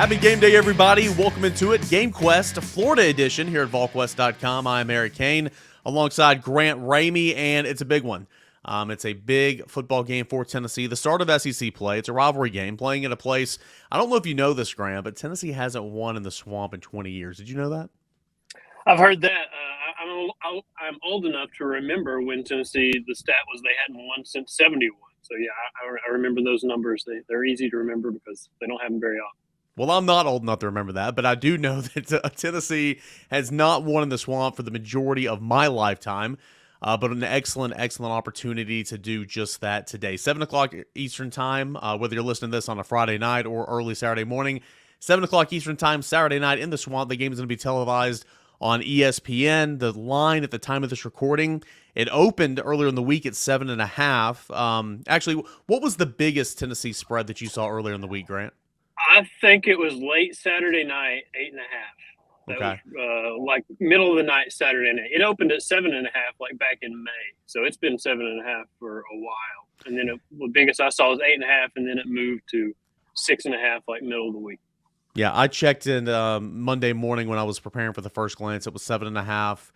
Happy game day, everybody. Welcome into it. GameQuest, Florida edition here at Volquest.com. I'm Eric Kane alongside Grant Ramey, and it's a big one. It's a big football game for Tennessee. The start of SEC play. It's a rivalry game playing at a place. I don't know if you know this, Grant, but Tennessee hasn't won in the Swamp in 20 years. Did you know that? I've heard that. I'm old enough to remember when Tennessee, the stat was they hadn't won since 71. So, yeah, I remember those numbers. They're easy to remember because they don't have them very often. Well, I'm not old enough to remember that, but I do know that Tennessee has not won in the Swamp for the majority of my lifetime, but an excellent opportunity to do just that today. 7 o'clock Eastern time, whether you're listening to this on a Friday night or early Saturday morning, 7 o'clock Eastern time, Saturday night in the Swamp. The game is going to be televised on ESPN. The line at the time of this recording, it opened earlier in the week at 7.5. Actually, what was the biggest Tennessee spread that you saw earlier in the week, Grant? I think it was late Saturday night, 8.5. Okay. Was, like middle of the night Saturday night. It opened at 7.5, like back in May. So it's been 7.5 for a while. And then the biggest I saw was 8.5, and then it moved to 6.5, like middle of the week. Yeah, I checked in Monday morning when I was preparing for the first glance. It was 7.5.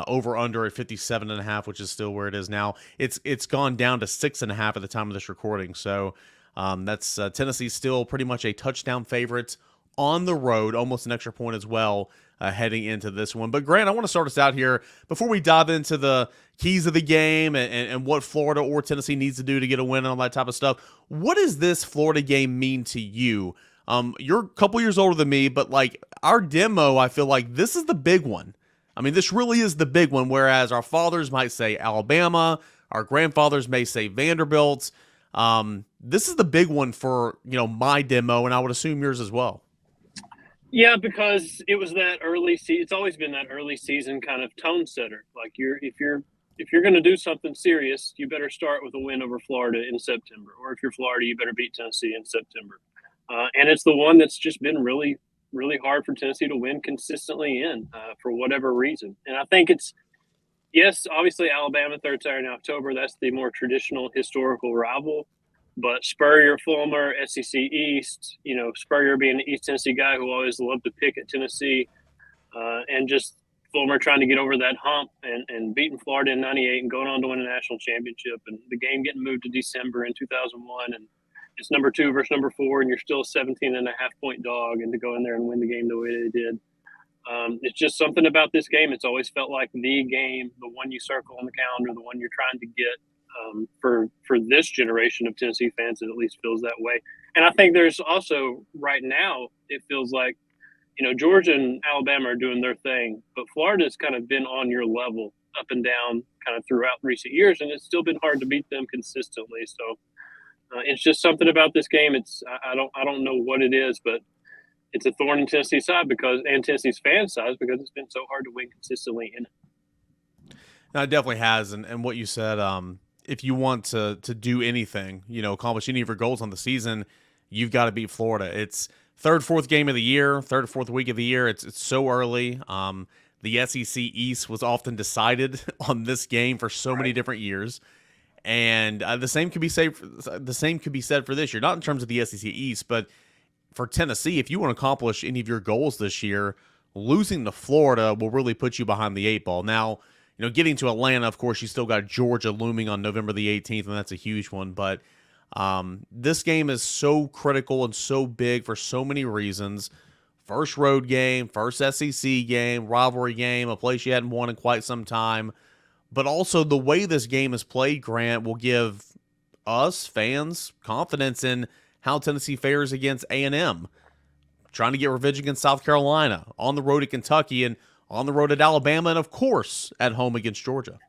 Over under at 57.5, which is still where it is now. It's gone down to 6.5 at the time of this recording. So that's Tennessee still pretty much a touchdown favorite on the road, almost an extra point as well heading into this one. But Grant, I want to start us out here before we dive into the keys of the game and what Florida or Tennessee needs to do to get a win and all that type of stuff. What does this Florida game mean to you? You're a couple years older than me, but like our demo, I feel like this is the big one. I mean, this really is the big one, whereas our fathers might say Alabama, our grandfathers may say Vanderbilt. This is the big one for, my demo, and I would assume yours as well. Yeah, because it was that early season. It's always been that early season kind of tone setter. Like if you're going to do something serious, you better start with a win over Florida in September. Or if you're Florida, you better beat Tennessee in September. And it's the one that's just been really, really hard for Tennessee to win consistently in for whatever reason. And I think yes, obviously Alabama, third Saturday in October. That's the more traditional historical rival. But Spurrier, Fulmer, SEC East, Spurrier being the East Tennessee guy who always loved to pick at Tennessee, and just Fulmer trying to get over that hump and beating Florida in 98 and going on to win a national championship, and the game getting moved to December in 2001, and it's number 2 versus number 4, and you're still a 17.5-point dog, and to go in there and win the game the way they did. It's just something about this game. It's always felt like the game, the one you circle on the calendar, the one you're trying to get. For this generation of Tennessee fans, it at least feels that way. And I think there's also right now, it feels like, Georgia and Alabama are doing their thing, but Florida's kind of been on your level up and down kind of throughout recent years, and it's still been hard to beat them consistently. So it's just something about this game. I don't know what it is, but it's a thorn in Tennessee's side and Tennessee's fans' side because it's been so hard to win consistently in it. No, it definitely has, and what you said, if you want to do anything, accomplish any of your goals on the season, you've got to beat Florida. It's third, fourth game of the year, third or fourth week of the year. It's so early. The SEC East was often decided on this game for so many different years, and the same could be said for this year. Not in terms of the SEC East, but for Tennessee, if you want to accomplish any of your goals this year, losing to Florida will really put you behind the 8 ball. Now, getting to Atlanta, of course, you still got Georgia looming on November the 18th, and that's a huge one. But this game is so critical and so big for so many reasons. First road game, first SEC game, rivalry game, a place you hadn't won in quite some time. But also the way this game is played, Grant, will give us, fans, confidence in how Tennessee fares against A&M. Trying to get revenge against South Carolina, on the road at Kentucky, and on the road at Alabama, and of course at home against Georgia.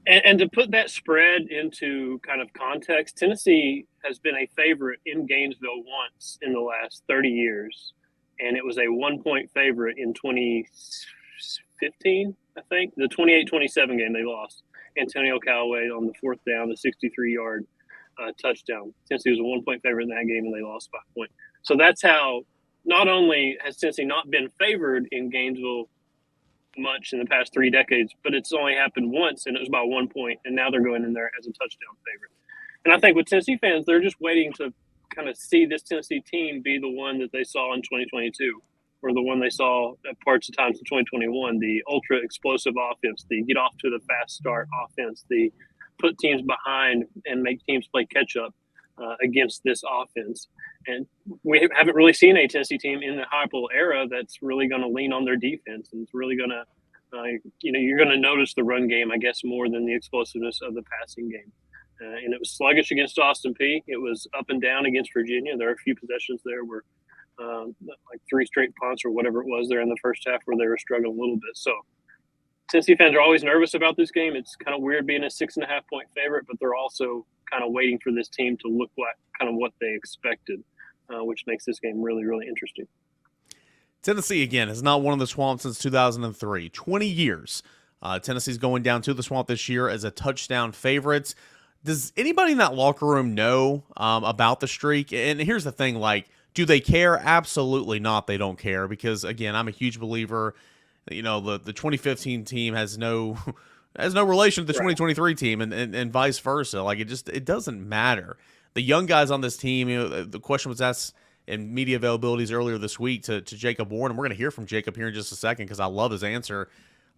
And to put that spread into kind of context, Tennessee has been a favorite in Gainesville once in the last 30 years, and it was a 1-point favorite in 2015, I think. The 28-27 game they lost. Antonio Callaway on the fourth down, the 63-yard touchdown. Tennessee was a 1-point favorite in that game, and they lost by a point. So that's how not only has Tennessee not been favored in Gainesville much in the past 3 decades, but it's only happened once, and it was by 1 point, and now they're going in there as a touchdown favorite. And I think with Tennessee fans, they're just waiting to kind of see this Tennessee team be the one that they saw in 2022, or the one they saw at parts of times in 2021, the ultra explosive offense, the get off to the fast start offense, the put teams behind and make teams play catch up against this offense. And we haven't really seen a Tennessee team in the Heupel era that's really going to lean on their defense, and it's really going to, you're going to notice the run game, I guess, more than the explosiveness of the passing game. And it was sluggish against Austin Peay. It was up and down against Virginia. There are a few possessions there where, like 3 straight punts or whatever it was there in the first half, where they were struggling a little bit. So Tennessee fans are always nervous about this game. It's kind of weird being a 6.5-point favorite, but they're also kind of waiting for this team to look like kind of what they expected, which makes this game really, really interesting. Tennessee, again, has not won in the Swamp since 2003. 20 years. Tennessee's going down to the Swamp this year as a touchdown favorite. Does anybody in that locker room know about the streak? And here's the thing, like, do they care? Absolutely not. They don't care because, again, I'm a huge believer. The 2015 team has no relation to the 2023 team, and vice versa. Like, it doesn't matter. The young guys on this team, the question was asked in media availabilities earlier this week to Jacob Warren, and we're going to hear from Jacob here in just a second because I love his answer.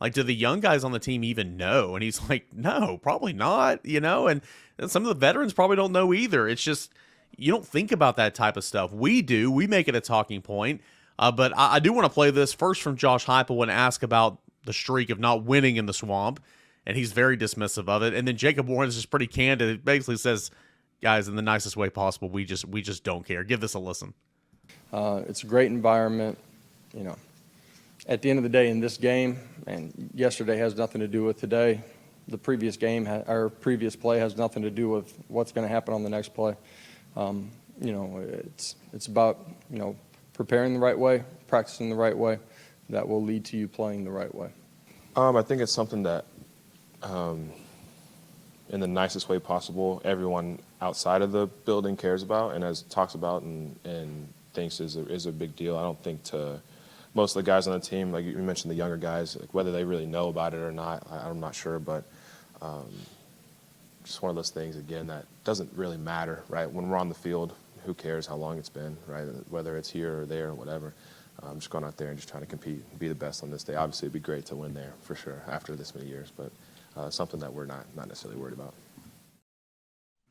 Like, do the young guys on the team even know? And he's like, no, probably not, and some of the veterans probably don't know either. It's just, you don't think about that type of stuff. We do. We make it a talking point. But I do want to play this first from Josh Heupel and ask about the streak of not winning in the Swamp, and he's very dismissive of it. And then Jacob Warren is just pretty candid. It basically says, guys, in the nicest way possible, we just don't care. Give this a listen. It's a great environment, At the end of the day, in this game, and yesterday has nothing to do with today. The previous game, our previous play has nothing to do with what's going to happen on the next play. It's about preparing the right way, practicing the right way. That will lead to you playing the right way. I think it's something that, in the nicest way possible, everyone outside of the building cares about and talks about and thinks is a big deal. I don't think to most of the guys on the team, like you mentioned, the younger guys, like whether they really know about it or not, I'm not sure. But just one of those things, again, that doesn't really matter, right? When we're on the field, who cares how long it's been, right? Whether it's here or there or whatever. I'm just going out there and just trying to compete and be the best on this day. Obviously, it'd be great to win there for sure after this many years, but something that we're not necessarily worried about.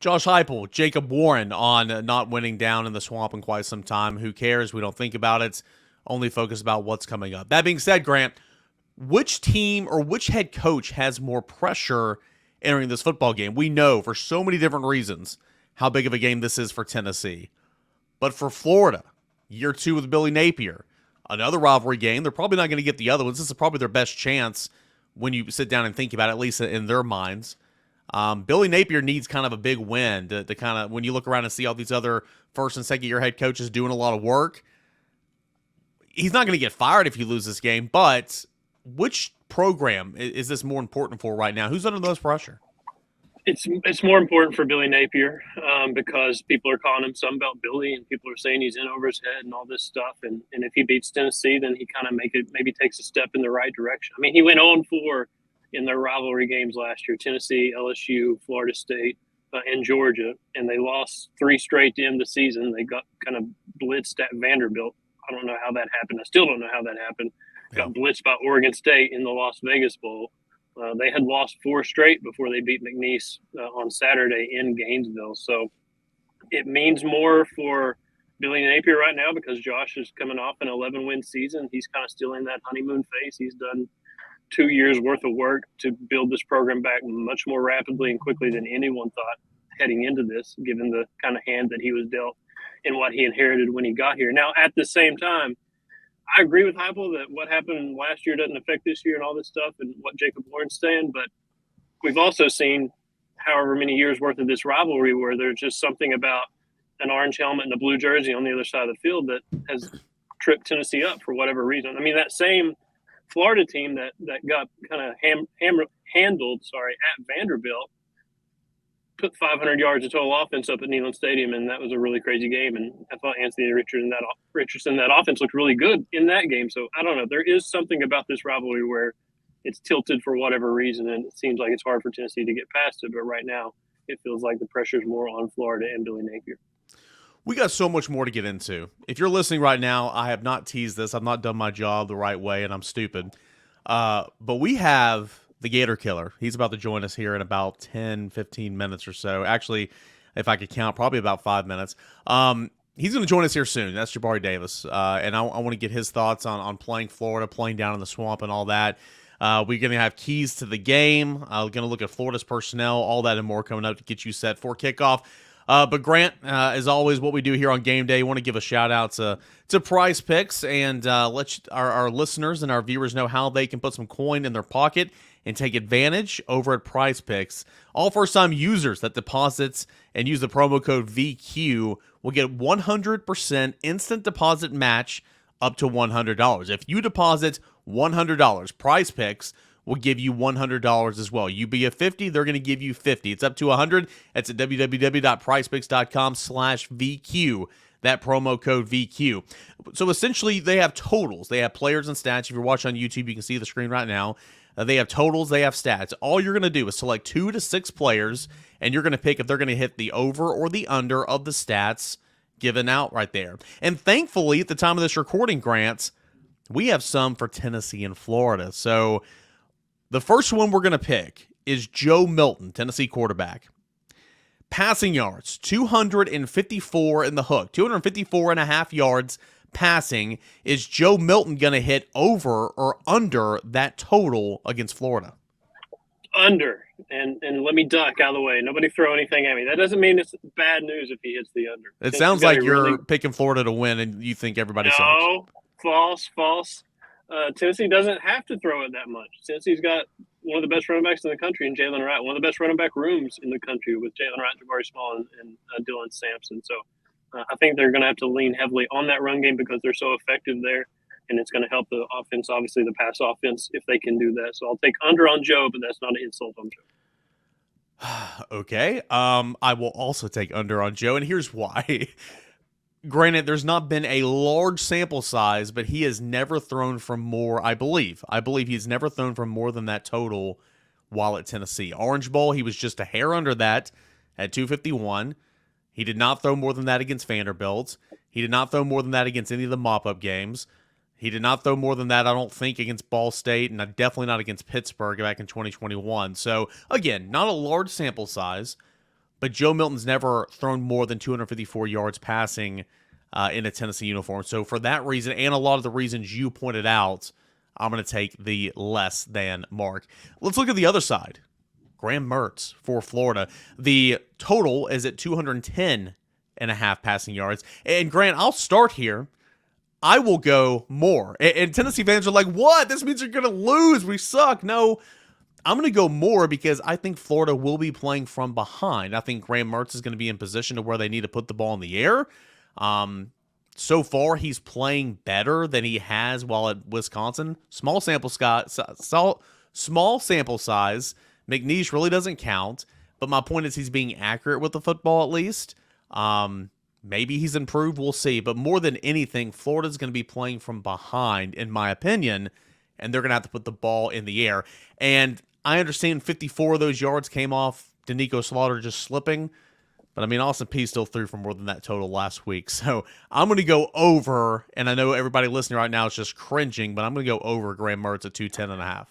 Josh Heupel, Jacob Warren on not winning down in the Swamp in quite some time. Who cares? We don't think about it. Only focus about what's coming up. That being said, Grant, which team or which head coach has more pressure entering this football game? We know for so many different reasons how big of a game this is for Tennessee. But for Florida, year 2 with Billy Napier, another rivalry game. They're probably not going to get the other ones. This is probably their best chance when you sit down and think about it, at least in their minds. Billy Napier needs kind of a big win to kind of, when you look around and see all these other first and second year head coaches doing a lot of work, he's not going to get fired if you lose this game, but which program is this more important for right now? Who's under the most pressure? It's more important for Billy Napier because people are calling him Sunbelt Billy, and people are saying he's in over his head and all this stuff. And if he beats Tennessee, then he kind of maybe takes a step in the right direction. I mean, he went 0-4 in their rivalry games last year: Tennessee, LSU, Florida State, and Georgia, and they lost 3 straight to end the season. They got kind of blitzed at Vanderbilt. I don't know how that happened. I still don't know how that happened. Got blitzed by Oregon State in the Las Vegas Bowl. They had lost 4 straight before they beat McNeese on Saturday in Gainesville. So it means more for Billy Napier right now because Josh is coming off an 11-win season. He's kind of still in that honeymoon phase. He's done 2 years worth of work to build this program back much more rapidly and quickly than anyone thought heading into this, given the kind of hand that he was dealt and what he inherited when he got here. Now, at the same time, I agree with Heupel that what happened last year doesn't affect this year and all this stuff and what Jacob Warren's saying, but we've also seen however many years worth of this rivalry where there's just something about an orange helmet and a blue jersey on the other side of the field that has tripped Tennessee up for whatever reason. I mean, that same Florida team that got kind of handled at Vanderbilt put 500 yards of total offense up at Neyland Stadium, and that was a really crazy game. And I thought Anthony Richardson, that offense looked really good in that game. So I don't know. There is something about this rivalry where it's tilted for whatever reason, and it seems like it's hard for Tennessee to get past it. But right now, it feels like the pressure's more on Florida and Billy Napier. We got so much more to get into. If you're listening right now, I have not teased this. I've not done my job the right way, and I'm stupid. But we have the Gator Killer. He's about to join us here in about 10, 15 minutes or so. Actually, if I could count, probably about 5 minutes. He's going to join us here soon. That's Jabari Davis. And I want to get his thoughts on playing Florida, playing down in the swamp and all that. We're going to have keys to the game. We're going to look at Florida's personnel, all that and more coming up to get you set for kickoff. But Grant, as always, what we do here on game day, we want to give a shout out to Prize Picks and let our listeners and our viewers know how they can put some coin in their pocket and take advantage over at Prize Picks. All first-time users that deposits and use the promo code VQ will get 100% instant deposit match up to $100. If you deposit $100, Prize Picks will give you $100 as well. You be a 50, they're going to give you 50. It's up to 100. That's at www.prizepicks.com/VQ. That promo code VQ. So essentially, they have totals. They have players and stats. If you're watching on YouTube, you can see the screen right now. They have totals. They have stats. All you're going to do is select 2 to 6 players, and you're going to pick if they're going to hit the over or the under of the stats given out right there. And thankfully, at the time of this recording, Grants, we have some for Tennessee and Florida. So the first one we're going to pick is Joe Milton, Tennessee quarterback. Passing yards, 254 in the hook, 254.5 yards passing. Is Joe Milton going to hit over or under that total against Florida? Under. And let me duck out of the way. Nobody throw anything at me. That doesn't mean it's bad news if he hits the under. It sounds like you're picking Florida to win and you think everybody sucks. No, false. Tennessee doesn't have to throw it that much. Tennessee's got one of the best running backs in the country in Jalen Wright, one of the best running back rooms in the country with Jalen Wright, Jabari Small, and Dylan Sampson. So I think they're going to have to lean heavily on that run game because they're so effective there, and it's going to help the offense, obviously the pass offense, if they can do that. So I'll take under on Joe, but that's not an insult on Joe. Okay. I will also take under on Joe, and here's why. Granted, there's not been a large sample size, but he has never thrown from more, I believe he's never thrown from more than that total while at Tennessee. Orange Bowl, he was just a hair under that at 251. He did not throw more than that against Vanderbilt. He did not throw more than that against any of the mop-up games. He did not throw more than that, I don't think, against Ball State, and definitely not against Pittsburgh back in 2021. So, again, not a large sample size, but Joe Milton's never thrown more than 254 yards passing in a Tennessee uniform. So for that reason, and a lot of the reasons you pointed out, I'm going to take the less than mark. Let's look at the other side. Graham Mertz for Florida. The total is at 210.5 passing yards. And Grant, I'll start here. I will go more. And Tennessee fans are like, what? This means you're going to lose. We suck. No, I'm going to go more because I think Florida will be playing from behind. I think Graham Mertz is going to be in position to where they need to put the ball in the air. So far, he's playing better than he has while at Wisconsin. Small sample size. McNeish really doesn't count. But my point is he's being accurate with the football at least. Maybe he's improved. We'll see. But more than anything, Florida's going to be playing from behind, in my opinion, and they're going to have to put the ball in the air. And I understand 54 of those yards came off Danico Slaughter just slipping. But, I mean, Austin Peay still threw for more than that total last week. So I'm going to go over, and I know everybody listening right now is just cringing, but I'm going to go over Graham Mertz at 210.5.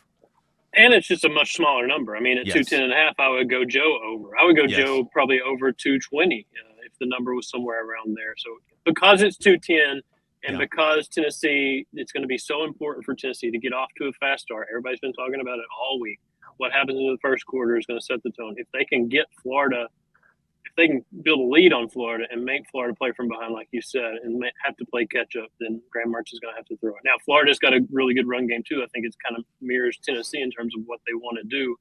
And it's just a much smaller number. I mean, at 210.5, I would go Joe over. I would go Joe probably over 220 if the number was somewhere around there. So because it's 210 and because Tennessee, it's going to be so important for Tennessee to get off to a fast start. Everybody's been talking about it all week. What happens in the first quarter is going to set the tone. If they can get Florida, if they can build a lead on Florida and make Florida play from behind, like you said, and have to play catch up, then Graham Mertz is going to have to throw it. Now, Florida's got a really good run game, too. I think it's kind of mirrors Tennessee in terms of what they want to do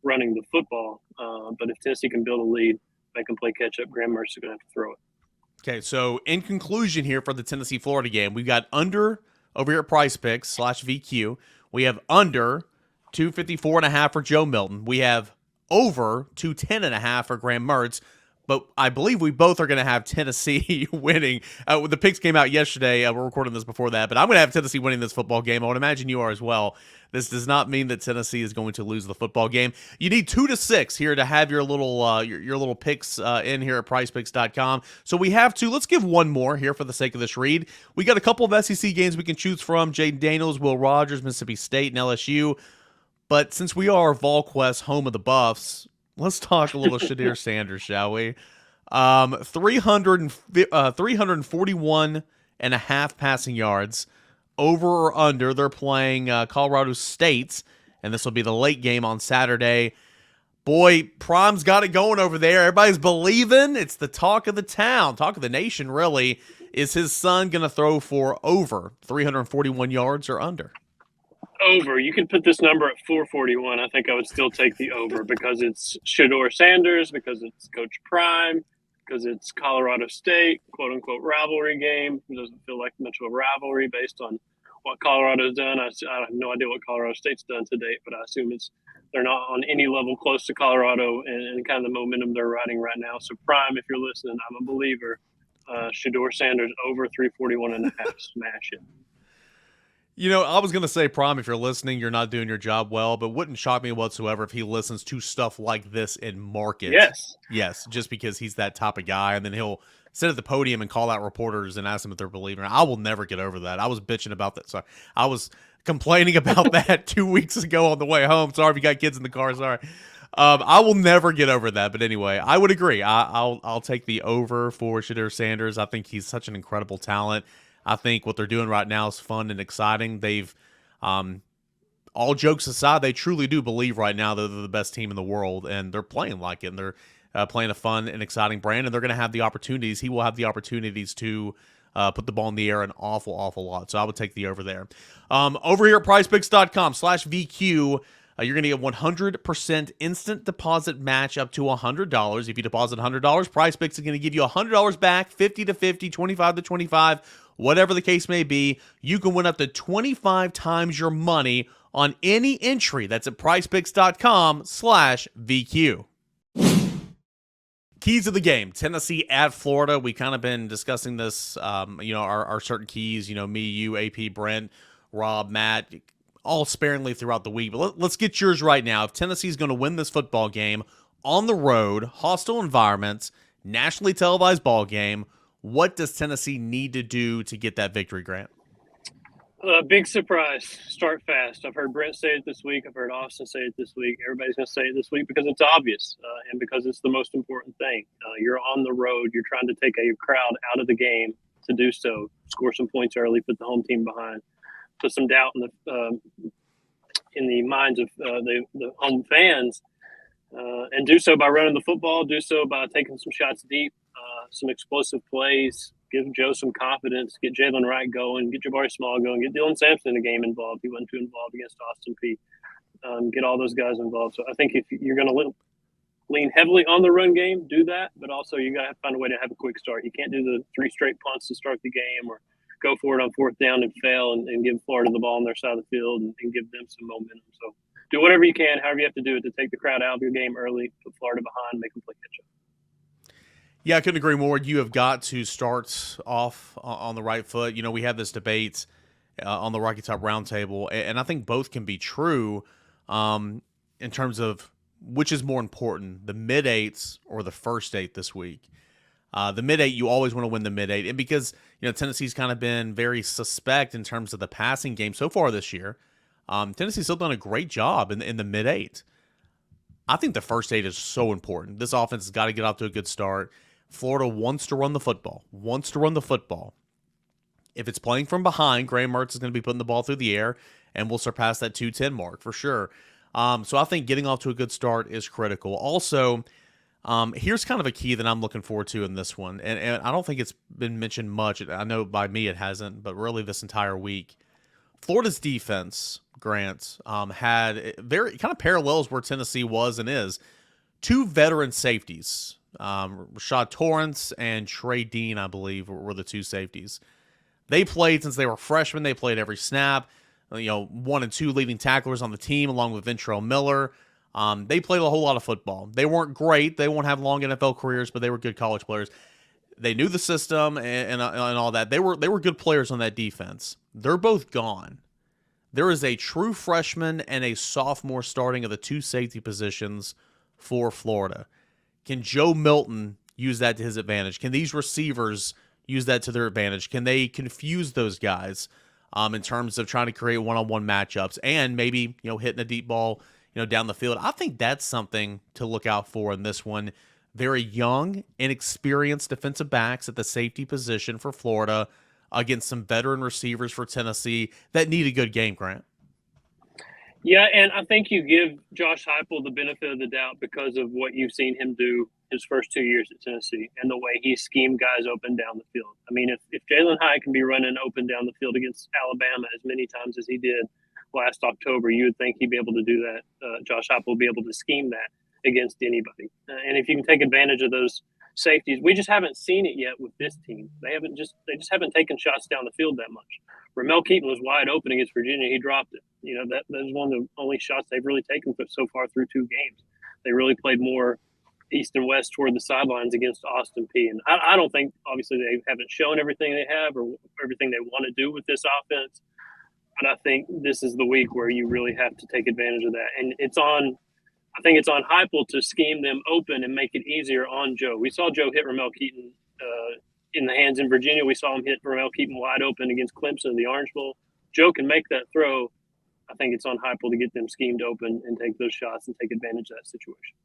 running the football. But if Tennessee can build a lead, they can play catch up, Graham Mertz is going to have to throw it. Okay, so in conclusion here for the Tennessee-Florida game, we've got under over here at Price Picks /VQ. We have under 254.5 for Joe Milton. We have over 210.5 for Graham Mertz. but I believe we both are going to have Tennessee winning. The picks came out yesterday. We're recording this before that, but I'm going to have Tennessee winning this football game. I would imagine you are as well. This does not mean that Tennessee is going to lose the football game. You need 2 to 6 here to have your little your little picks in here at PricePicks.com. So we have 2. Let's give one more here for the sake of this read. We got a couple of SEC games we can choose from: Jaden Daniels, Will Rogers, Mississippi State, and LSU. But since we are Volquest, home of the Buffs, let's talk a little Shadir Sanders, shall we? 341 and a half passing yards, over or under. They're playing Colorado State, and this will be the late game on Saturday. Boy, Prime's got it going over there. Everybody's believing. It's the talk of the town, talk of the nation, really. Is his son going to throw for over 341 yards or under? Over. You could put this number at 441. I think I would still take the over because it's Shedeur Sanders, because it's Coach Prime, because it's Colorado State, quote unquote rivalry game. It doesn't feel like much of a rivalry based on what Colorado's done. I have no idea what Colorado State's done to date, but I assume they're not on any level close to Colorado and kind of the momentum they're riding right now. So Prime, if you're listening, I'm a believer. Shedeur Sanders over 341 and a half. Smash it. You know, I was going to say, Prime, if you're listening, you're not doing your job well, but wouldn't shock me whatsoever if he listens to stuff like this in market. Yes. Yes, just because he's that type of guy, and then he'll sit at the podium and call out reporters and ask them if they're believing. I will never get over that. I was bitching about that. Sorry. I was complaining about that 2 weeks ago on the way home. Sorry if you got kids in the car. Sorry. I will never get over that. But anyway, I would agree. I'll take the over for Shedeur Sanders. I think he's such an incredible talent. I think what they're doing right now is fun and exciting. They've, all jokes aside, they truly do believe right now that they're the best team in the world, and they're playing like it. And they're playing a fun and exciting brand, and they're going to have the opportunities. He will have the opportunities to put the ball in the air an awful, awful lot. So I would take the over there. Over here at PricePicks.com/VQ, you're going to get 100% instant deposit match up to $100. If you deposit $100, PricePicks is going to give you $100 back, 50 to 50, 25 to 25. Whatever the case may be, you can win up to 25 times your money on any entry. That's at PricePicks.com/VQ. Keys of the game: Tennessee at Florida. We kind of been discussing this, our certain keys, me, you, AP, Brent, Rob, Matt, all sparingly throughout the week. But let's get yours right now. If Tennessee's going to win this football game on the road, hostile environments, nationally televised ball game, what does Tennessee need to do to get that victory, Grant? Big surprise. Start fast. I've heard Brent say it this week. I've heard Austin say it this week. Everybody's going to say it this week because it's obvious and because it's the most important thing. You're on the road. You're trying to take a crowd out of the game to do so. Score some points early. Put the home team behind. Put some doubt in the minds of the home fans. And do so by running the football. Do so by taking some shots deep. Some explosive plays, give Joe some confidence, get Jalen Wright going, get Jabari Small going, get Dylan Sampson in the game involved. He wasn't too involved against Austin Peay. Get all those guys involved. So I think if you're going to lean heavily on the run game, do that. But also you got to find a way to have a quick start. You can't do the 3 straight punts to start the game or go for it on 4th down and fail and give Florida the ball on their side of the field and give them some momentum. So do whatever you can, however you have to do it to take the crowd out of your game early, put Florida behind, make them play catch up. Yeah, I couldn't agree more. You have got to start off on the right foot. We had this debate on the Rocky Top Roundtable, and I think both can be true in terms of which is more important, the mid-eights or the first 8 this week. The mid-8, you always want to win the mid-8, and because Tennessee's kind of been very suspect in terms of the passing game so far this year, Tennessee's still done a great job in the mid-8. I think the first 8 is so important. This offense has got to get off to a good start. Florida wants to run the football. If it's playing from behind, Graham Mertz is going to be putting the ball through the air, and we'll surpass that 210 mark for sure. So I think getting off to a good start is critical. Also, here's kind of a key that I'm looking forward to in this one, and I don't think it's been mentioned much. I know by me it hasn't, but really this entire week. Florida's defense, Grant, had very kind of parallels where Tennessee was and is. 2 veteran safeties. Rashad Torrance and Trey Dean, I believe, were the 2 safeties. They played since they were freshmen. They played every snap. 1 and 2 leading tacklers on the team, along with Ventrell Miller. They played a whole lot of football. They weren't great. They won't have long NFL careers, but they were good college players. They knew the system and all that. They were good players on that defense. They're both gone. There is a true freshman and a sophomore starting of the two safety positions for Florida. Can Joe Milton use that to his advantage? Can these receivers use that to their advantage? Can they confuse those guys in terms of trying to create one-on-one matchups and maybe hitting a deep ball down the field? I think that's something to look out for in this one. Very young, inexperienced defensive backs at the safety position for Florida against some veteran receivers for Tennessee that need a good game, Grant. Yeah, and I think you give Josh Heupel the benefit of the doubt because of what you've seen him do his first 2 years at Tennessee and the way he schemed guys open down the field. I mean, if Jalen Hyatt can be running open down the field against Alabama as many times as he did last October, you would think he'd be able to do that. Josh Heupel will be able to scheme that against anybody. And if you can take advantage of those safeties, we just haven't seen it yet with this team. They just haven't taken shots down the field that much. Ramel Keaton was wide open against Virginia. He dropped it. That was one of the only shots they've really taken so far through 2 games. They really played more east and west toward the sidelines against Austin Peay. And I don't think, obviously, they haven't shown everything they have or everything they want to do with this offense. But I think this is the week where you really have to take advantage of that. And I think it's on Heupel to scheme them open and make it easier on Joe. We saw Joe hit Ramel Keaton in the hands in Virginia. We saw him hit Ramel Keaton wide open against Clemson in the Orange Bowl. Joe can make that throw. I think it's on Heupel to get them schemed open and take those shots and take advantage of that situation.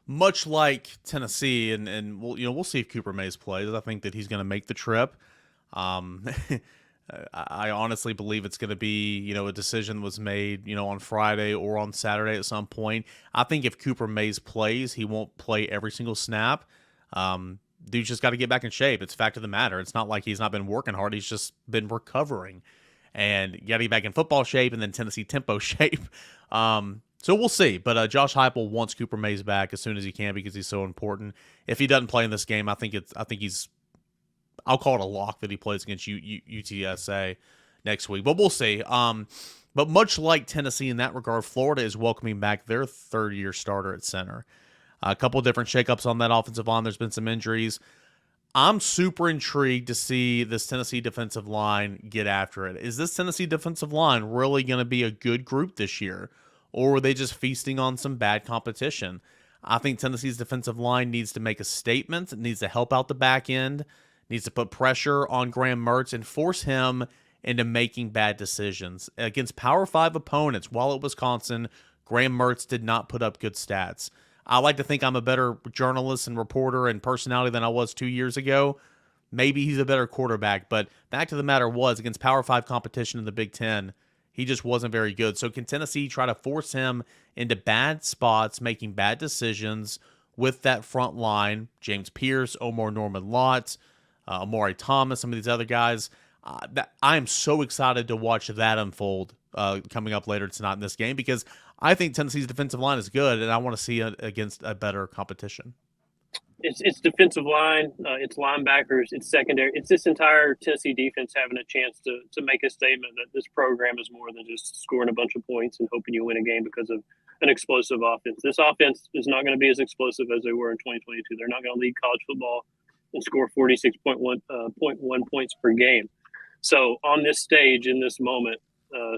Much like Tennessee, and we'll see if Cooper Mays plays. I think that he's going to make the trip. I honestly believe it's going to be, a decision was made, on Friday or on Saturday at some point. I think if Cooper Mays plays, he won't play every single snap. Dude's just got to get back in shape. It's a fact of the matter. It's not like he's not been working hard. He's just been recovering. And you got to get back in football shape and then Tennessee tempo shape. So we'll see. But Josh Heupel wants Cooper Mays back as soon as he can because he's so important. If he doesn't play in this game, I think he's I'll call it a lock that he plays against UTSA next week. But we'll see. But much like Tennessee in that regard, Florida is welcoming back their third-year starter at center. A couple of different shakeups on that offensive line. There's been some injuries. I'm super intrigued to see this Tennessee defensive line get after it. Is this Tennessee defensive line really going to be a good group this year? Or were they just feasting on some bad competition? I think Tennessee's defensive line needs to make a statement. It needs to help out the back end. Needs to put pressure on Graham Mertz and force him into making bad decisions. Against Power 5 opponents, while at Wisconsin, Graham Mertz did not put up good stats. I like to think I'm a better journalist and reporter and personality than I was 2 years ago. Maybe he's a better quarterback, but fact of the matter was, against Power 5 competition in the Big Ten, he just wasn't very good. So can Tennessee try to force him into bad spots, making bad decisions with that front line? James Pierce, Omar Norman-Lott, Amari Thomas, some of these other guys. I am so excited to watch that unfold coming up later tonight in this game because I think Tennessee's defensive line is good, and I want to see it against a better competition. It's defensive line, it's linebackers, it's secondary. It's this entire Tennessee defense having a chance to make a statement that this program is more than just scoring a bunch of points and hoping you win a game because of an explosive offense. This offense is not going to be as explosive as they were in 2022. They're not going to lead college football and score 46.1 points per game. So on this stage, in this moment,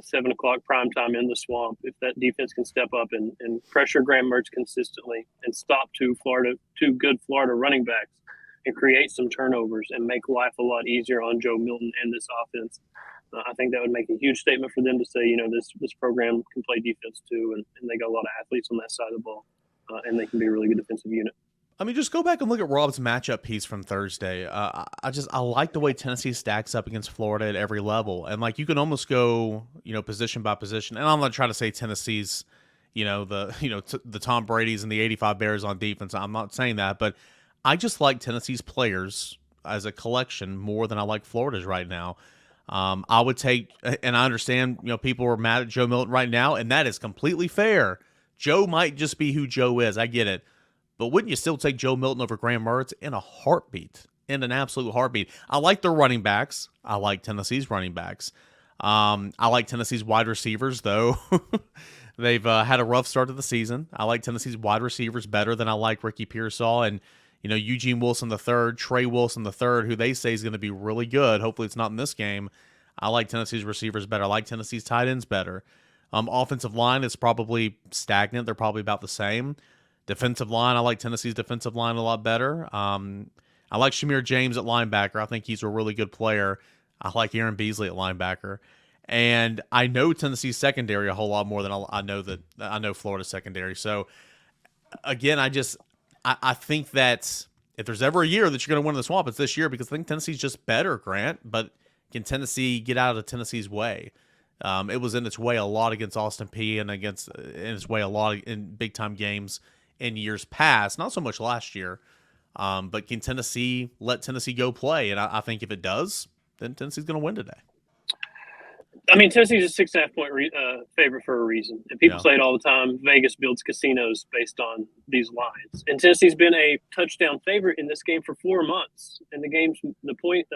7 o'clock prime time in the Swamp, if that defense can step up and pressure Graham Mertz consistently and stop two good Florida running backs and create some turnovers and make life a lot easier on Joe Milton and this offense, I think that would make a huge statement for them to say, this program can play defense too, and they got a lot of athletes on that side of the ball, and they can be a really good defensive unit. I mean, just go back and look at Rob's matchup piece from Thursday. I like the way Tennessee stacks up against Florida at every level, and you can almost go, position by position. And I'm not trying to say Tennessee's, the Tom Brady's and the '85 Bears on defense. I'm not saying that, but I just like Tennessee's players as a collection more than I like Florida's right now. I would take, and I understand, people are mad at Joe Milton right now, and that is completely fair. Joe might just be who Joe is. I get it. But wouldn't you still take Joe Milton over Graham Mertz in a heartbeat, in an absolute heartbeat? I like their running backs. I like Tennessee's running backs. I like Tennessee's wide receivers, though. They've had a rough start to the season. I like Tennessee's wide receivers better than I like Ricky Pearsall and Eugene Wilson III, Trey Wilson III, who they say is going to be really good. Hopefully it's not in this game. I like Tennessee's receivers better. I like Tennessee's tight ends better. Offensive line is probably stagnant. They're probably about the same. Defensive line, I like Tennessee's defensive line a lot better. I like Shamir James at linebacker. I think he's a really good player. I like Aaron Beasley at linebacker. And I know Tennessee's secondary a whole lot more than I know Florida's secondary. So again, I think that if there's ever a year that you're going to win the Swamp, it's this year because I think Tennessee's just better, Grant. But can Tennessee get out of Tennessee's way? It was in its way a lot against Austin Peay and in its way a lot in big time games in years past. Not so much last year, but can Tennessee let Tennessee go play? And I think if it does, then Tennessee's going to win today. I mean, Tennessee's a 6.5-point favorite for a reason. And people say it all the time. Vegas builds casinos based on these lines. And Tennessee's been a touchdown favorite in this game for 4 months. And the point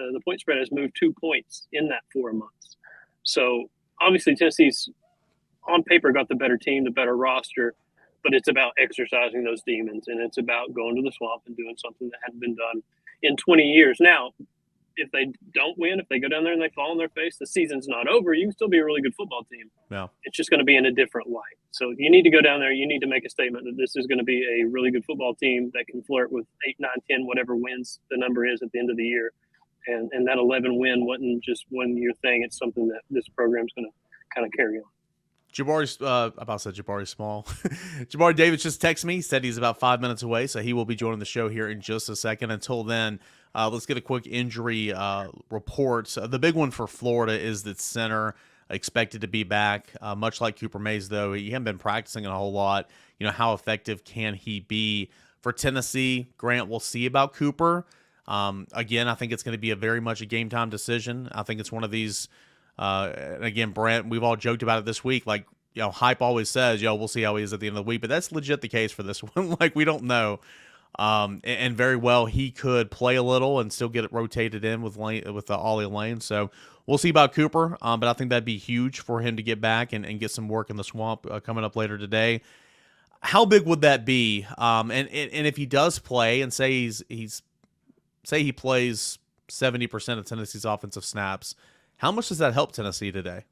spread has moved 2 points in that 4 months. So obviously Tennessee's on paper got the better team, the better roster, but it's about exercising those demons. And it's about going to the Swamp and doing something that hadn't been done in 20 years. Now, if they don't win, if they go down there and they fall on their face, the season's not over. You can still be a really good football team. Yeah. It's just going to be in a different light. So you need to go down there. You need to make a statement that this is going to be a really good football team that can flirt with 8, 9, 10, whatever wins the number is at the end of the year. And that 11 win wasn't just 1 year thing. It's something that this program's going to kind of carry on. Jabari Small. Jabari Davis just texted me, said he's about 5 minutes away, so he will be joining the show here in just a second. Until then, let's get a quick injury report. The big one for Florida is that center expected to be back. Much like Cooper Mays, though, he hasn't been practicing a whole lot. How effective can he be? For Tennessee, Grant, we'll see about Cooper. Again, I think it's going to be very much a game-time decision. I think it's one of these and again, Brent, we've all joked about it this week. Like, hype always says, we'll see how he is at the end of the week. But that's legit the case for this one. Like, we don't know. And very well, he could play a little and still get it rotated in with Ollie Lane. So we'll see about Cooper. But I think that'd be huge for him to get back and get some work in the Swamp coming up later today. How big would that be? And if he does play and say he plays 70% of Tennessee's offensive snaps, how much does that help Tennessee today?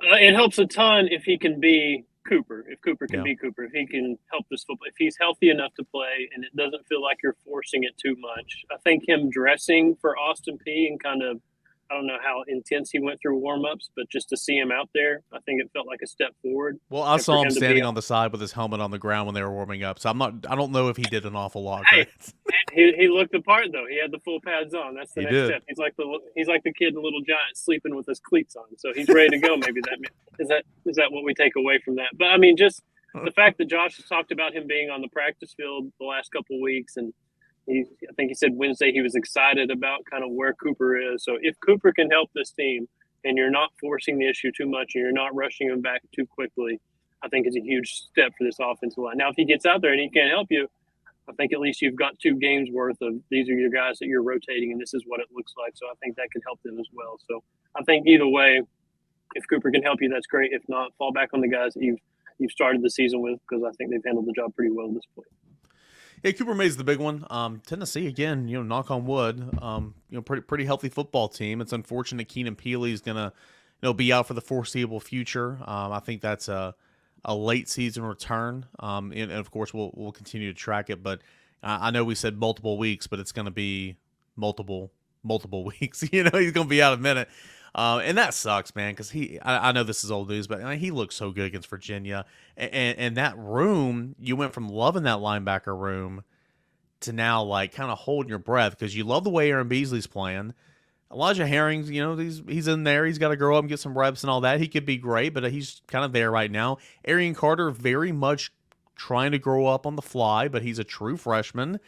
It helps a ton if he can be Cooper. If Cooper can be Cooper, if he can help this football, if he's healthy enough to play and it doesn't feel like you're forcing it too much. I think him dressing for Austin Peay and kind of, I don't know how intense he went through warm-ups, but just to see him out there, I think it felt like a step forward. Well, I saw him standing on the side with his helmet on the ground when they were warming up, so I don't know if he did an awful lot. Hey, he looked the part though. He had the full pads on. That's the next step. He's like the kid in the Little Giant sleeping with his cleats on. So he's ready to go. Maybe is that what we take away from that? But I mean, just the fact that Josh has talked about him being on the practice field the last couple of weeks, and I think he said Wednesday he was excited about kind of where Cooper is. So if Cooper can help this team and you're not forcing the issue too much and you're not rushing him back too quickly, I think it's a huge step for this offensive line. Now, if he gets out there and he can't help you, I think at least you've got 2 games worth of these are your guys that you're rotating and this is what it looks like. So I think that can help them as well. So I think either way, if Cooper can help you, that's great. If not, fall back on the guys that you've started the season with because I think they've handled the job pretty well at this point. Yeah, Cooper Mays is the big one. Tennessee, again, knock on wood, pretty healthy football team. It's unfortunate Keenan Peely is gonna, be out for the foreseeable future. I think that's a late season return. And of course we'll continue to track it. But I know we said multiple weeks, but it's gonna be multiple weeks. He's gonna be out a minute. And that sucks, man, because I know this is old news, but he looked so good against Virginia. And that room, you went from loving that linebacker room to now, like, kind of holding your breath because you love the way Aaron Beasley's playing. Elijah Herring, he's in there. He's got to grow up and get some reps and all that. He could be great, but he's kind of there right now. Arian Carter very much trying to grow up on the fly, but he's a true freshman.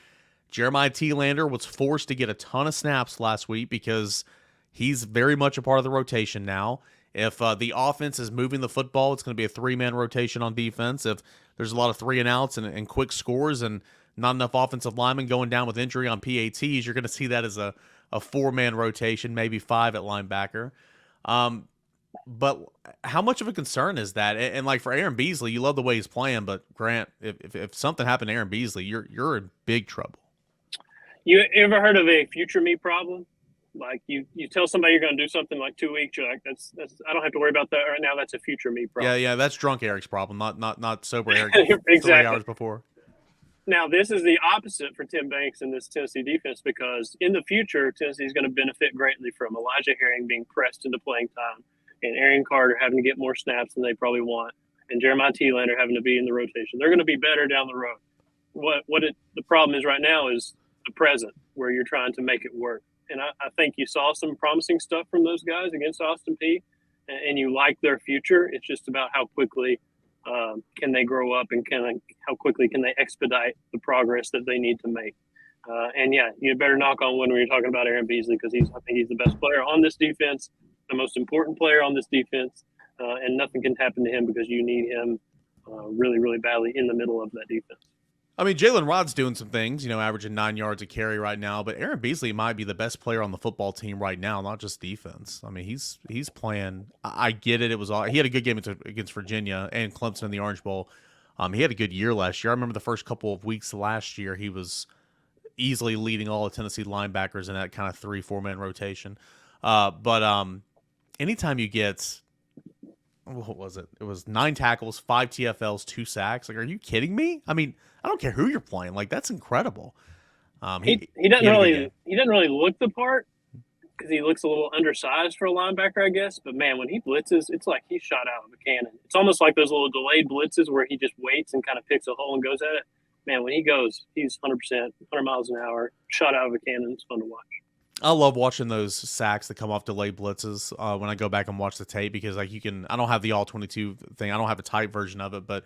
Jeremiah Telander was forced to get a ton of snaps last week because he's very much a part of the rotation now. If the offense is moving the football, it's going to be a 3-man rotation on defense. If there's a lot of 3-and-outs and quick scores and not enough offensive linemen going down with injury on PATs, you're going to see that as a 4-man rotation, maybe 5 at linebacker. But how much of a concern is that? And like for Aaron Beasley, you love the way he's playing, but Grant, if something happened to Aaron Beasley, you're in big trouble. You ever heard of a future me problem? Like you tell somebody you're going to do something like 2 weeks, you're like, that's I don't have to worry about that right now. That's a future me problem. Yeah, that's drunk Eric's problem, not sober Eric. Exactly. 3 hours before. Now, this is the opposite for Tim Banks and this Tennessee defense, because in the future, Tennessee is going to benefit greatly from Elijah Herring being pressed into playing time and Aaron Carter having to get more snaps than they probably want, and Jeremiah Telander having to be in the rotation. They're going to be better down the road. The problem is right now is the present, where you're trying to make it work. And I think you saw some promising stuff from those guys against Austin Peay, and you like their future. It's just about how quickly can they grow up, and how quickly can they expedite the progress that they need to make. And yeah, you better knock on wood when you're talking about Aaron Beasley, because I think he's the best player on this defense, the most important player on this defense, and nothing can happen to him because you need him really, really badly in the middle of that defense. I mean, Jalen Rod's doing some things, averaging 9 yards a carry right now, but Aaron Beasley might be the best player on the football team right now, not just defense. I mean, he's playing. I get it. He had a good game against Virginia and Clemson in the Orange Bowl. He had a good year last year. I remember the first couple of weeks last year, he was easily leading all of Tennessee linebackers in that kind of 3-4 man rotation. But anytime you get, what was it? It was 9 tackles, 5 TFLs, 2 sacks. Like, are you kidding me? I mean, I don't care who you're playing. Like, that's incredible. He doesn't really look the part, because he looks a little undersized for a linebacker, I guess. But man, when he blitzes, it's like he's shot out of a cannon. It's almost like those little delayed blitzes where he just waits and kind of picks a hole and goes at it. Man, when he goes, he's 100%, 100 miles an hour, shot out of a cannon. It's fun to watch. I love watching those sacks that come off delayed blitzes when I go back and watch the tape, because like I don't have the all 22 thing. I don't have a type version of it, but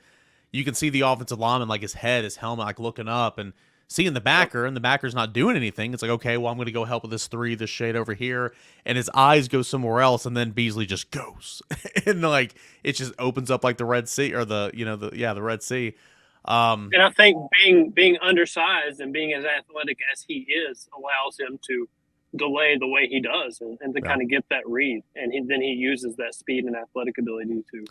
you can see the offensive lineman, like his helmet, like looking up and seeing the backer, and the backer's not doing anything. It's like, okay, well, I'm going to go help with this shade over here, and his eyes go somewhere else, and then Beasley just goes, and like it just opens up like the Red Sea, or the Red Sea. And I think being undersized and being as athletic as he is allows him to delay the way he does, and to kind of get that read, and then he uses that speed and athletic ability to.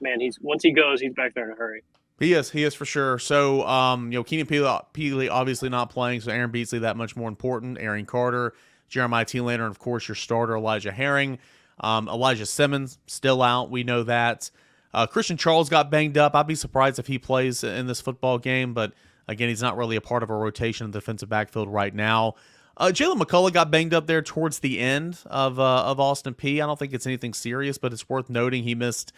Man, once he goes, he's back there in a hurry. He is for sure. So, Keenan Peely obviously not playing, so Aaron Beasley that much more important. Aaron Carter, Jeremiah Telander, and of course your starter Elijah Herring. Elijah Simmons still out. We know that. Christian Charles got banged up. I'd be surprised if he plays in this football game, but again, he's not really a part of a rotation in the defensive backfield right now. Jalen McCullough got banged up there towards the end of Austin Peay. I don't think it's anything serious, but it's worth noting he missed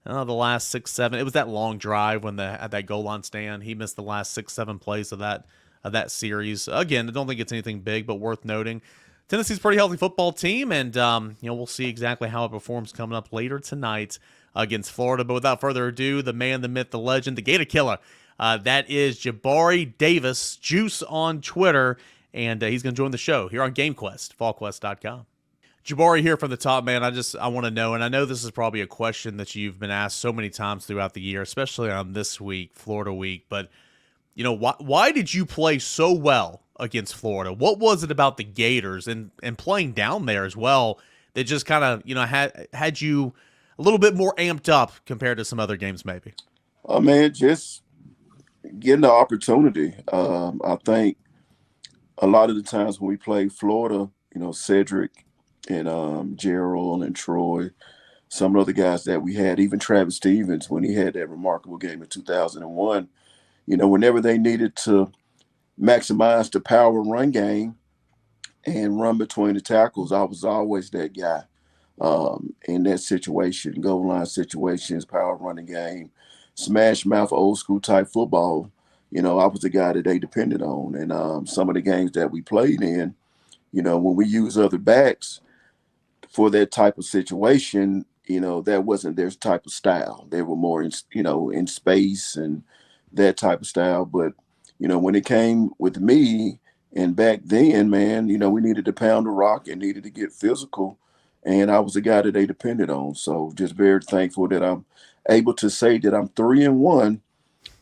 the last 6, 7. It was that long drive at that goal line stand. He missed the last 6, 7 plays of that series. Again, I don't think it's anything big, but worth noting. Tennessee's a pretty healthy football team, and we'll see exactly how it performs coming up later tonight against Florida. But without further ado, the man, the myth, the legend, the Gator Killer. That is Jabari Davis, Juice on Twitter, and he's going to join the show here on GameQuest, Volquest.com. Jabari here from the top, man. I want to know, and I know this is probably a question that you've been asked so many times throughout the year, especially on this week, Florida week, but why did you play so well against Florida? What was it about the Gators and playing down there as well that just kind of, had you a little bit more amped up compared to some other games maybe? Oh, man, just getting the opportunity. I think a lot of the times when we played Florida, Cedric and Gerald and Troy, some of the other guys that we had, even Travis Stevens, when he had that remarkable game in 2001, whenever they needed to maximize the power run game and run between the tackles, I was always that guy in that situation, goal line situations, power running game, smash mouth, old school type football. I was the guy that they depended on. And some of the games that we played in, when we use other backs for that type of situation, that wasn't their type of style. They were more in space and that type of style. But, when it came with me, and back then, man, we needed to pound the rock and needed to get physical. And I was the guy that they depended on. So just very thankful that I'm able to say that I'm 3-1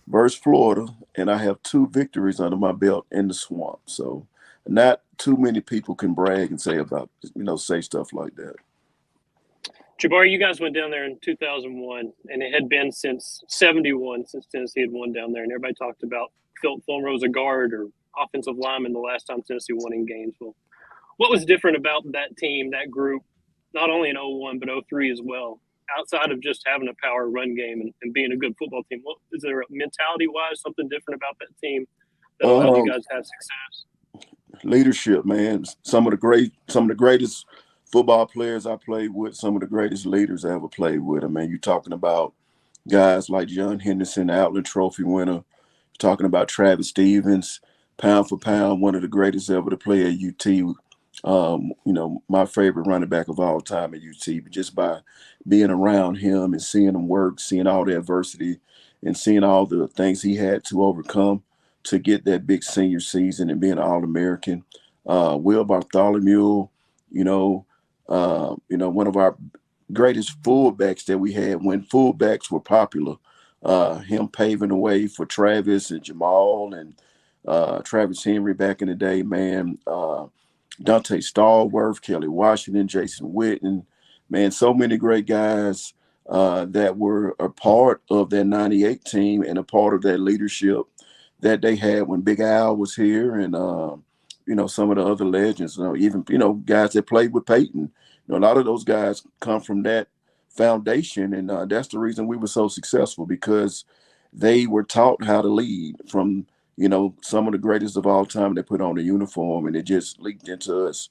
versus Florida, and I have 2 victories under my belt in the swamp. So not too many people can brag and say about, say stuff like that. Jabari, you guys went down there in 2001, and it had been since 71 since Tennessee had won down there, and everybody talked about Phil Fulmer was a guard or offensive lineman the last time Tennessee won in Gainesville. What was different about that team, that group, not only in 01 but 03 as well, outside of just having a power run game and being a good football team? What is there mentality-wise something different about that team that allowed you guys to have success? Leadership, man. Some of the greatest football players I played with, some of the greatest leaders I ever played with. I mean, you're talking about guys like John Henderson, the Outland Trophy winner. You're talking about Travis Stevens, pound for pound, one of the greatest ever to play at UT. My favorite running back of all time at UT, but just by being around him and seeing him work, seeing all the adversity and seeing all the things he had to overcome to get that big senior season and being an All-American. Will Bartholomew, one of our greatest fullbacks that we had when fullbacks were popular. Him paving the way for Travis and Jamal and Travis Henry back in the day, man. Dante Stallworth, Kelly Washington, Jason Witten, man, so many great guys that were a part of that 98 team and a part of that leadership that they had when Big Al was here and, some of the other legends, even guys that played with Peyton. A lot of those guys come from that foundation, and that's the reason we were so successful because they were taught how to lead from some of the greatest of all time that put on the uniform, and it just leaked into us.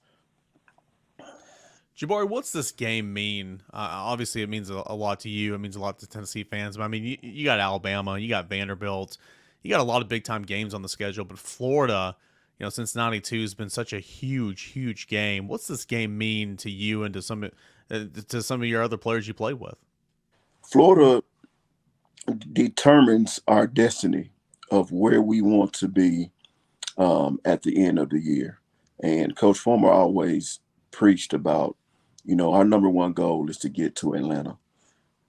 Jabari, what's this game mean? Obviously, it means a lot to you. It means a lot to Tennessee fans. But I mean, you got Alabama, you got Vanderbilt, you got a lot of big time games on the schedule. But Florida, since '92 has been such a huge, huge game. What's this game mean to you and to some of your other players you played with? Florida determines our destiny of where we want to be at the end of the year. And Coach Fulmer always preached about, our number one goal is to get to Atlanta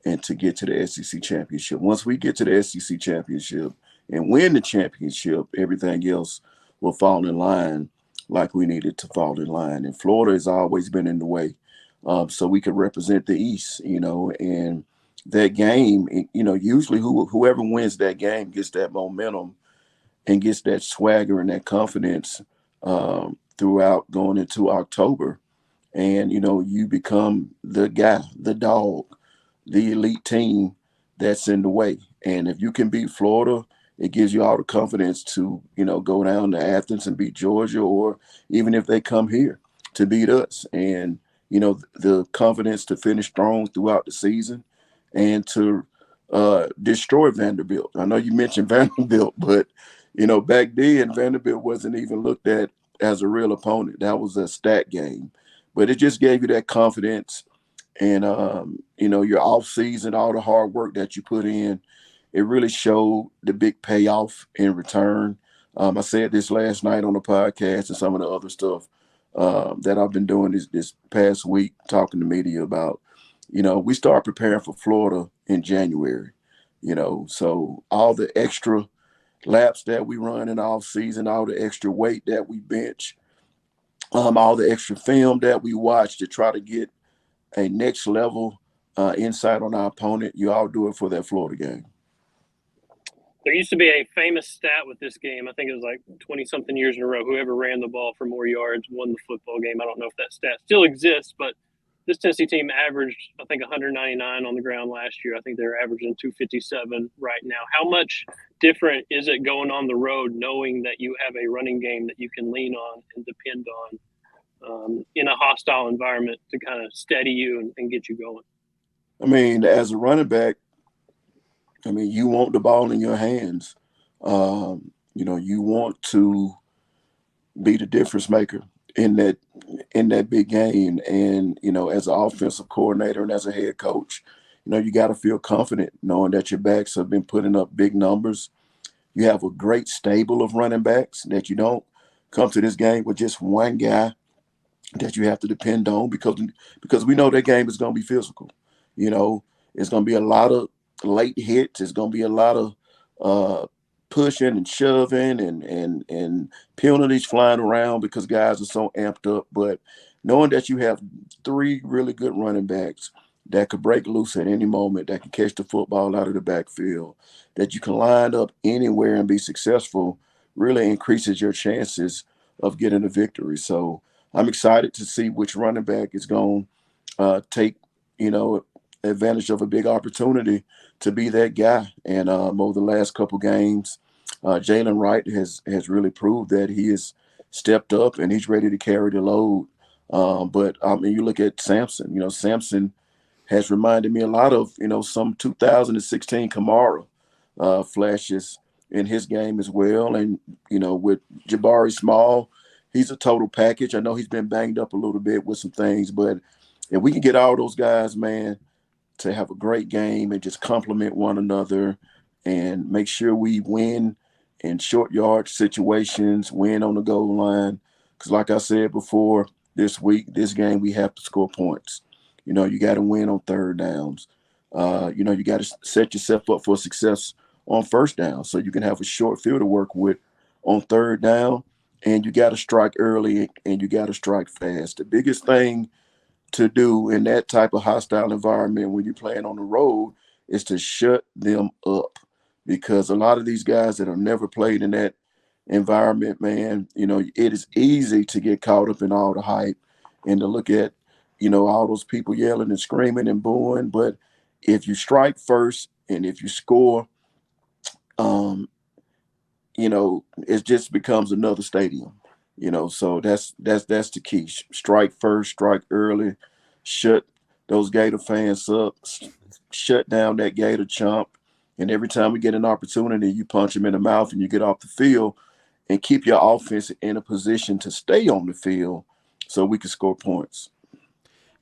and to get to the SEC championship. Once we get to the SEC championship and win the championship, everything else will fall in line like we needed to fall in line. And Florida has always been in the way so we could represent the East, and that game, usually whoever wins that game gets that momentum and gets that swagger and that confidence throughout going into October. And, you become the guy, the dog, the elite team that's in the way. And if you can beat Florida, it gives you all the confidence to, go down to Athens and beat Georgia, or even if they come here to beat us. And, the confidence to finish strong throughout the season and to destroy Vanderbilt. I know you mentioned Vanderbilt, but, back then Vanderbilt wasn't even looked at as a real opponent. That was a stat game. But it just gave you that confidence and, your off season, all the hard work that you put in, it really showed the big payoff in return. I said this last night on the podcast and some of the other stuff that I've been doing this past week, talking to media about. We start preparing for Florida in January, so all the extra laps that we run in the off season, all the extra weight that we bench, all the extra film that we watch to try to get a next level insight on our opponent, you all do it for that Florida game. There used to be a famous stat with this game. I think it was like 20-something years in a row. Whoever ran the ball for more yards won the football game. I don't know if that stat still exists, but this Tennessee team averaged, I think, 199 on the ground last year. I think they're averaging 257 right now. How much different is it going on the road knowing that you have a running game that you can lean on and depend on in a hostile environment to kind of steady you and get you going? I mean, as a running back, you want the ball in your hands. You want to be the difference maker in that big game. And, as an offensive coordinator and as a head coach, you got to feel confident knowing that your backs have been putting up big numbers. You have a great stable of running backs that you don't come to this game with just one guy that you have to depend on because we know that game is going to be physical. It's going to be a lot of late hits. It's going to be a lot of pushing and shoving and penalties flying around because guys are so amped up. But knowing that you have three really good running backs that could break loose at any moment, that can catch the football out of the backfield, that you can line up anywhere and be successful, really increases your chances of getting a victory. So I'm excited to see which running back is going to take, advantage of a big opportunity to be that guy. And over the last couple games, Jalen Wright has really proved that he has stepped up and he's ready to carry the load. But you look at Sampson. Sampson has reminded me a lot of some 2016 Kamara flashes in his game as well. And with Jabari Small, he's a total package. I know he's been banged up a little bit with some things, but if we can get all those guys, man, to have a great game and just complement one another and make sure we win in short yard situations, win on the goal line. Because like I said before, this game, we have to score points. You got to win on third downs. You got to set yourself up for success on first down so you can have a short field to work with on third down. And you got to strike early and you got to strike fast. The biggest thing to do in that type of hostile environment when you're playing on the road is to shut them up, because a lot of these guys that have never played in that environment, man, it is easy to get caught up in all the hype and to look at, all those people yelling and screaming and booing. But if you strike first and if you score, it just becomes another stadium. So that's the key. Strike first, strike early, shut those Gator fans up, shut down that Gator chump. And every time we get an opportunity, you punch them in the mouth and you get off the field and keep your offense in a position to stay on the field so we can score points.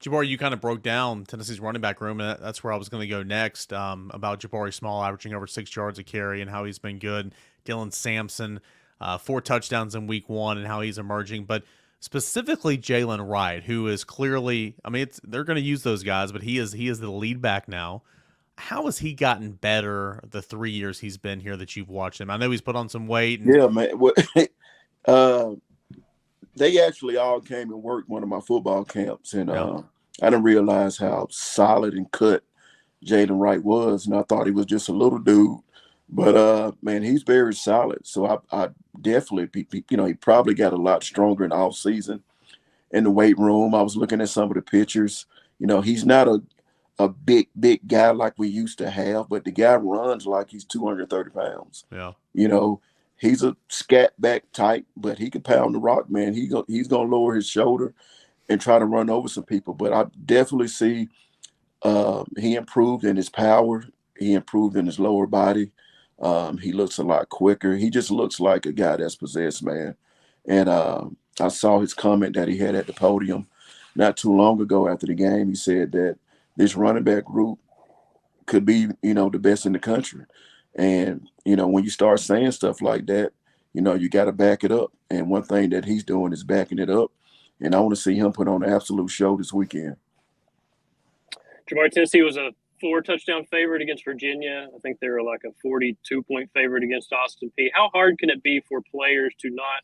Jabari, you kind of broke down Tennessee's running back room, and that's where I was going to go next, about Jabari Small averaging over 6 yards a carry and how he's been good. Dylan Sampson, 4 touchdowns in week 1 and how he's emerging. But specifically Jalen Wright, who is clearly, they're going to use those guys, but he is the lead back now. How has he gotten better the 3 years he's been here that you've watched him? I know he's put on some weight. Yeah, man. They actually all came and worked one of my football camps, and I didn't realize how solid and cut Jalen Wright was, and I thought he was just a little dude. But, man, he's very solid. So I definitely, he probably got a lot stronger in off season in the weight room. I was looking at some of the pictures. He's not a big guy like we used to have, but the guy runs like he's 230 pounds. Yeah. He's a scat back type, but he can pound the rock, man. He's going to lower his shoulder and try to run over some people. But I definitely see he improved in his power. He improved in his lower body. He looks a lot quicker. He just looks like a guy that's possessed, man. And I saw his comment that he had at the podium not too long ago after the game. He said that this running back group could be, the best in the country. And, when you start saying stuff like that, you got to back it up. And one thing that he's doing is backing it up. And I want to see him put on an absolute show this weekend. Jabari, Tennessee was a 4-touchdown favorite against Virginia. I think they were like a 42-point favorite against Austin Peay. How hard can it be for players to not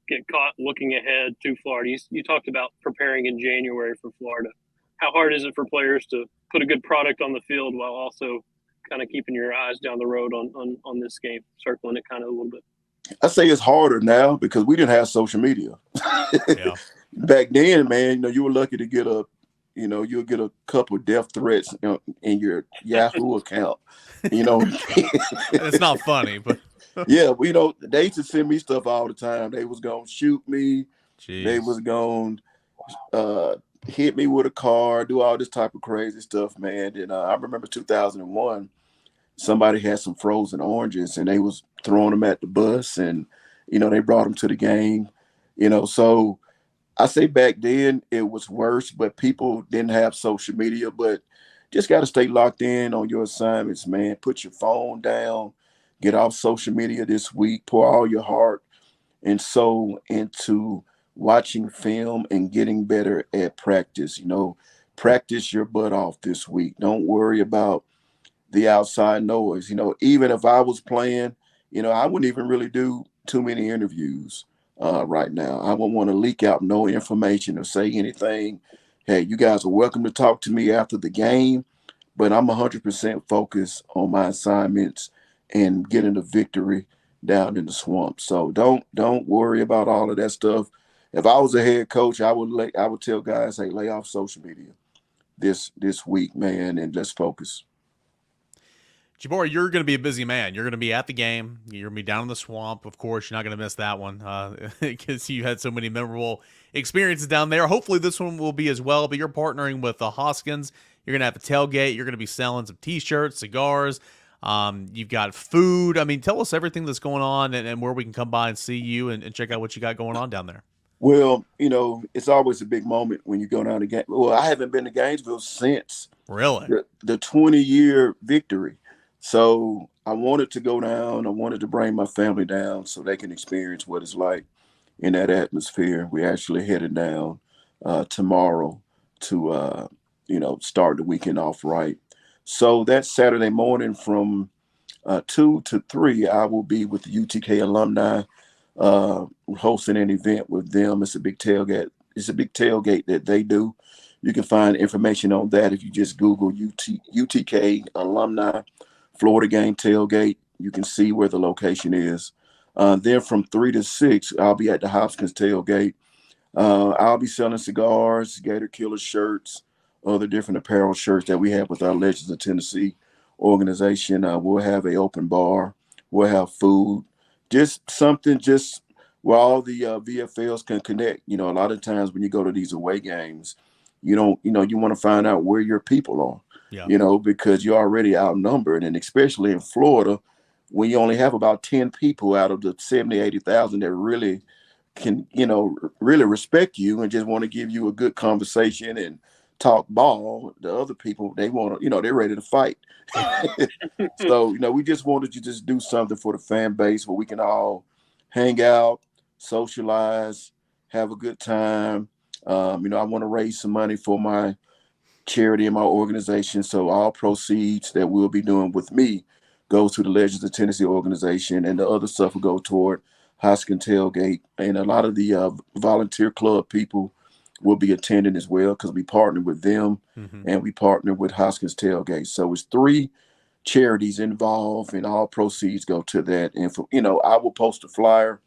get caught looking ahead to Florida? You talked about preparing in January for Florida. How hard is it for players to put a good product on the field while also kind of keeping your eyes down the road on this game, circling it kind of a little bit? I say it's harder now because we didn't have social media. Yeah. Back then, man, you were lucky to get you'll get a couple of death threats in your Yahoo account. It's not funny, but yeah, they used to send me stuff all the time. They was gonna shoot me. Jeez. They was gonna hit me with a car, do all this type of crazy stuff, man. And I remember 2001, somebody had some frozen oranges and they was throwing them at the bus, and they brought them to the game. So I say back then it was worse, but people didn't have social media. But just got to stay locked in on your assignments, man. Put your phone down, get off social media this week, pour all your heart and soul into watching film and getting better at practice. Practice your butt off this week. Don't worry about the outside noise. Even if I was playing, I wouldn't even really do too many interviews right now. I wouldn't want to leak out no information or say anything hey, you guys are welcome to talk to me after the game, but I'm 100% focused on my assignments and getting a victory down in the swamp. So don't worry about all of that stuff. If I was a head coach, I would tell guys, hey, lay off social media this week, man, and let's focus. Jabari, you're going to be a busy man. You're going to be at the game. You're going to be down in the swamp. Of course, you're not going to miss that one because you had so many memorable experiences down there. Hopefully, this one will be as well. But you're partnering with Hoskins. You're going to have a tailgate. You're going to be selling some T-shirts, cigars. You've got food. I mean, tell us everything that's going on and where we can come by and see you and check out what you got going on down there. Well, it's always a big moment when you go down to game. Well, I haven't been to Gainesville since Really? the 20-year victory. So I wanted to go down. I wanted to bring my family down so they can experience what it's like in that atmosphere. We're actually headed down tomorrow to, start the weekend off right. So that Saturday morning from 2 to 3, I will be with the UTK alumni hosting an event with them. It's a big tailgate. It's a big tailgate that they do. You can find information on that if you just Google UTK alumni Florida game tailgate. You can see where the location is. Then from 3 to 6, I'll be at the Hopkins tailgate. I'll be selling cigars, Gator Killer shirts, other different apparel shirts that we have with our Legends of Tennessee organization. We'll have an open bar. We'll have food. Just something just where all the VFLs can connect. A lot of times when you go to these away games, you want to find out where your people are. Yeah. Because you're already outnumbered. And especially in Florida, when you only have about 10 people out of the 70, 80,000 that really can, really respect you and just want to give you a good conversation and talk ball, the other people, they want to, they're ready to fight. So, we just wanted to just do something for the fan base where we can all hang out, socialize, have a good time. I want to raise some money for my charity in my organization. So all proceeds that we'll be doing with me goes to the Legends of Tennessee organization, and the other stuff will go toward Hoskins Tailgate. And a lot of the volunteer club people will be attending as well because we partner with them and we partner with Hoskins Tailgate. So it's 3 charities involved, and all proceeds go to that. And I will post a flyer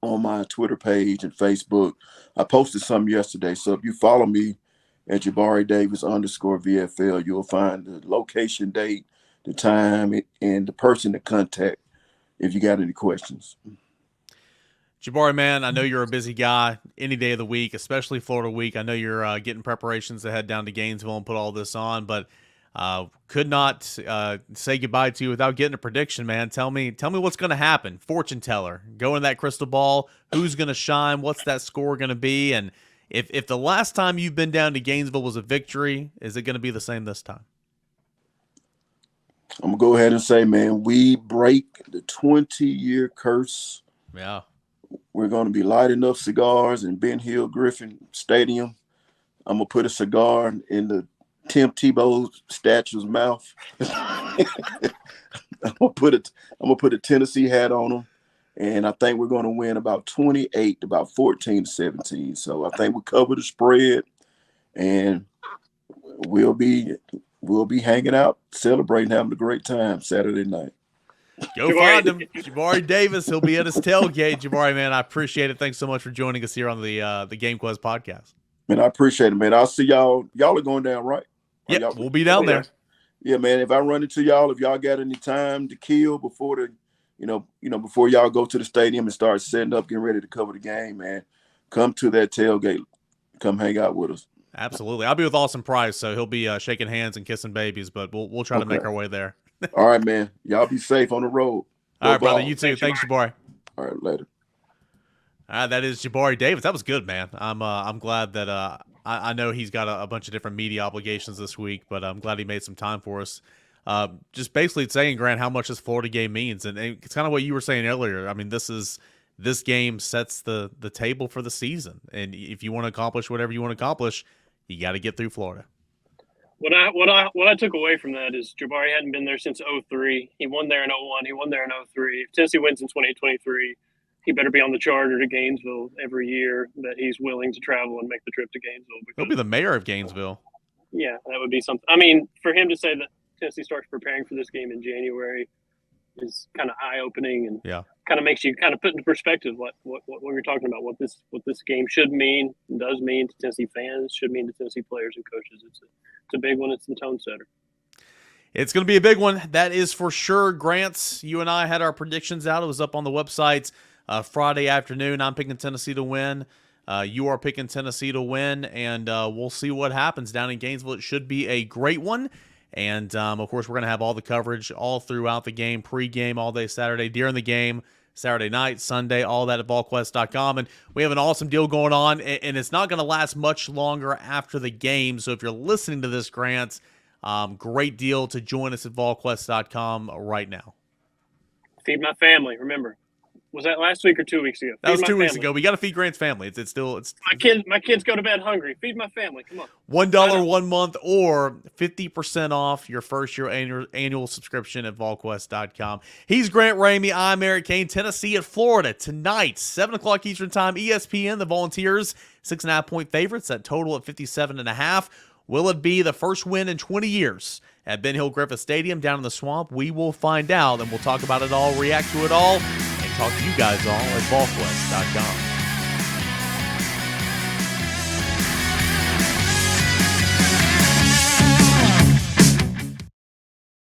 on my Twitter page and Facebook. I posted some yesterday. So if you follow me at Jabari Davis _VFL, you'll find the location, date, the time, and the person to contact if you got any questions. Jabari, man, I know you're a busy guy any day of the week, especially Florida week. I know you're getting preparations to head down to Gainesville and put all this on, but could not say goodbye to you without getting a prediction, man. Tell me what's going to happen. Fortune teller, go in that crystal ball. Who's going to shine? What's that score going to be? And if the last time you've been down to Gainesville was a victory, is it going to be the same this time? I'm going to go ahead and say, man, we break the 20-year curse. Yeah. We're going to be lighting up cigars in Ben Hill Griffin Stadium. I'm going to put a cigar in the Tim Tebow statue's mouth. I'm going to put a Tennessee hat on him. And I think we're going to win about 28, about 14-17. So I think we cover the spread, and we'll be hanging out, celebrating, having a great time Saturday night. Go find him, Jabari Davis. He'll be at his tailgate. Jabari, man, I appreciate it. Thanks so much for joining us here on the GameQuest podcast. Man, I appreciate it, man. I'll see y'all. Y'all are going down, right? Yeah, we'll be down there. Yeah, man. If I run into y'all, if y'all got any time to kill before the before y'all go to the stadium and start setting up, getting ready to cover the game, man, come to that tailgate. Come hang out with us. Absolutely. I'll be with Austin Price, so he'll be shaking hands and kissing babies, but we'll try to make our way there. All right, man. Y'all be safe on the road. All right, brother. You too. Thanks, Jabari. All right, later. That is Jabari Davis. That was good, man. I'm glad that I know he's got a bunch of different media obligations this week, but I'm glad he made some time for us. Just basically saying, Grant, how much this Florida game means, and it's kind of what you were saying earlier. I mean, this game sets the table for the season, and if you want to accomplish whatever you want to accomplish, you got to get through Florida. What I took away from that is Jabari hadn't been there since 2003. He won there in 2001. He won there in 2003. If Tennessee wins in 2023, he better be on the charter to Gainesville every year, that he's willing to travel and make the trip to Gainesville. He'll be the mayor of Gainesville. Yeah, that would be something. I mean, for him to say that Tennessee starts preparing for this game in January is kind of eye-opening, and kind of makes you kind of put into perspective what we're talking about, what this game should mean and does mean to Tennessee fans, should mean to Tennessee players and coaches. It's a big one. It's the tone setter. It's going to be a big one. That is for sure. Grants, you and I had our predictions out. It was up on the website Friday afternoon. I'm picking Tennessee to win. You are picking Tennessee to win, and we'll see what happens down in Gainesville. It should be a great one. And, of course, we're going to have all the coverage all throughout the game, pregame, all day Saturday, during the game, Saturday night, Sunday, all that at Volquest.com. And we have an awesome deal going on, and it's not going to last much longer after the game. So if you're listening to this, Grant, great deal to join us at Volquest.com right now. Feed my family, remember. Was that last week or 2 weeks ago? That was 2 weeks ago. We got to feed Grant's family. It's my kids go to bed hungry. Feed my family. Come on. $1 1 month or 50% off your first year annual subscription at Volquest.com. He's Grant Ramey. I'm Eric Kane. Tennessee at Florida tonight, 7 o'clock Eastern Time. ESPN. The Volunteers 6.5-point favorites. That total at 57.5. Will it be the first win in 20 years at Ben Hill Griffith Stadium down in the Swamp? We will find out, and we'll talk about it all, react to it all, and talk to you guys all at Volquest.com.